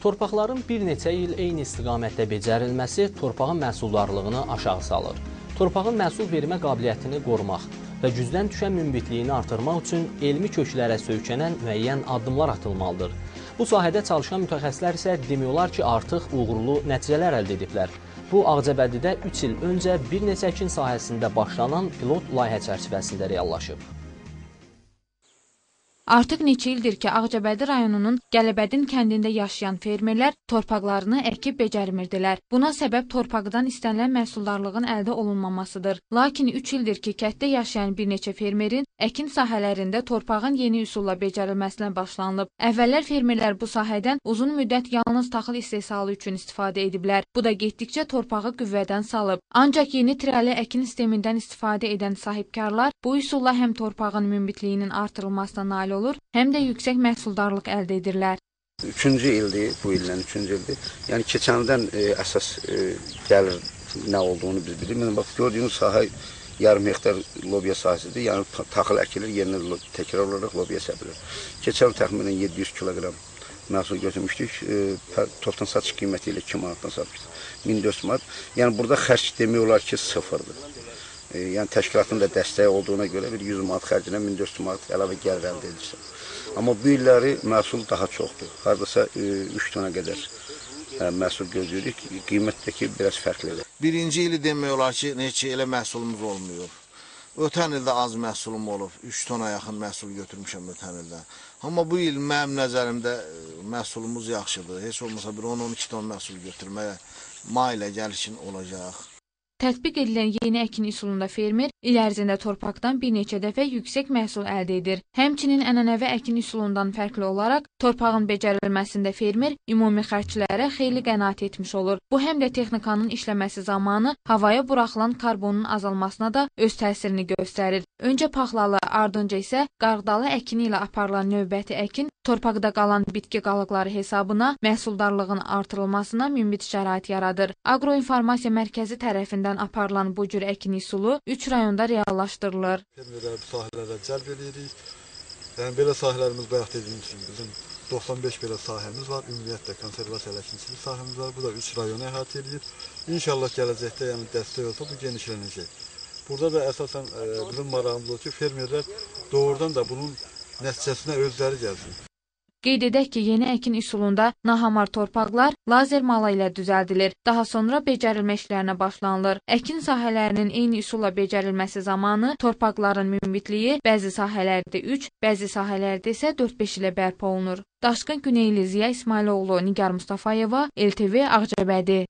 Torpaqların bir neçə il eyni istiqamətdə becərilməsi torpağın məhsuldarlığını aşağı salır. Torpağın məhsul vermə qabiliyyətini qorumaq və gücdən düşən münbitliyini artırmaq üçün elmi köklərə söykənən müəyyən addımlar atılmalıdır. Bu sahədə çalışan mütəxəssislər isə demək olar ki, artıq uğurlu nəticələr əldə ediblər. Bu, Ağcabədidə 3 il öncə bir neçə əkin sahəsində başlanan pilot layihə çərçivəsində reallaşıb. Artıq neçə ildir ki, Ağcabədi rayonunun Gələbədin kəndində yaşayan fermerlər torpaqlarını əkib becərmirdilər. Buna səbəb torpaqdan istənilən məhsuldarlığın əldə olunmamasıdır. Lakin 3 ildir ki, kənddə yaşayan bir neçə fermerin əkin sahələrində torpağın yeni üsulla becərilməsinə başlanılıb. Əvvəllər fermerlər bu sahədən uzun müddət yalnız taxıl istehsalı üçün istifadə ediblər. Bu da getdikcə torpağı qüvvədən salıb. Ancaq yeni tirəli əkin sistemindən istifadə edən sahibkarlar bu üsulla həm torpağın münbitliyinin artırılmasına nail olur, həm də yüksək məhsuldarlıq əldə edirlər. Üçüncü ildir, bu ildən üçüncü ildir. Yəni keçəndən əsas gəlir nə olduğunu biz bilirik. Bax, gördüyünüz sahə yarım hektar lobiya sahəsidir. Yəni taxıl əkilir, yerinə təkrar olaraq lobiya səpilir. Keçən təxminən 700 kiloqram məhsul götürmüşdük. Topdan satış qiyməti ilə 2 manatdan satmışdıq. 1400 manat. Yəni burada xərc demək olar ki, sıfırdır. Yəni təşkilatın da dəstəyi olduğuna görə bir 100 manat xərcinə 1400 manat əlavə gəlir əldə edirsən. Amma bu illəri məhsul daha çoxdur. Hardasa 3 tona qədər məhsul gözləyirik. Qiymətdəki biraz fərqlidir. Birinci ili demək olar ki, neçə elə məhsulumuz olmuyor. Ötən ildə az məhsulum olub. 3 tona yaxın məhsul götürmüşəm ötən ildə. Amma bu il mənim nəzərimdə məhsulumuz yaxşıdır. Heç olmasa bir 10-12 ton məhsul götürməyə mailə gəlişin olacaq. Tətbiq edilən yeni əkin üsulunda fermer il ərzində torpaqdan bir neçə dəfə yüksək məhsul əldə edir. Həmçinin ənənəvi əkin üsulundan fərqli olaraq torpağın becərilməsində fermer ümumi xərclərə xeyli qənaət etmiş olur. Bu həm də texnikanın işləməsi zamanı havaya buraxılan karbonun azalmasına da öz təsirini göstərir. Öncə paxlalı, ardınca isə qarğıdalı əkini ilə aparılan növbəti əkin torpaqda qalan bitki qalıqları hesabına məhsuldarlığın artırılmasına münbit şərait yaradır. Agroinformasiya Mərkəzi tərəfindən aparılan bu cür əkin üsulu 3 rayonda reallaşdırılır. Fermerləri bu sahələrə cəlb edirik. Yəni belə sahələrimiz bayaq dediyimiz kimi bizim 95 belə sahəmiz var. Ümumiyyətlə konservasiya əkinçilik sahəmiz var. Bu da 3 rayonu əhatə edir. İnşallah gələcəkdə yəni dəstək olsa bu genişlənəcək. Burada da əsasən bizim marağımız o ki, fermerlər doğrudan da bunun nəticəsinə özləri gəlsin. Qeyd edək ki, yeni əkin üsulunda nahamar torpaqlar lazer mala ilə düzəldilir. Daha sonra becərilmə işlərinə başlanılır. Əkin sahələrinin eyni üsulla becərilməsi zamanı torpaqların münbitliyi bəzi sahələrdə 3, bəzi sahələrdə isə 4-5 ilə bərpa olunur. Daşqın Güneyli Ziya İsmailoğlu, Nigar Mustafayeva, LTV Ağcabədi.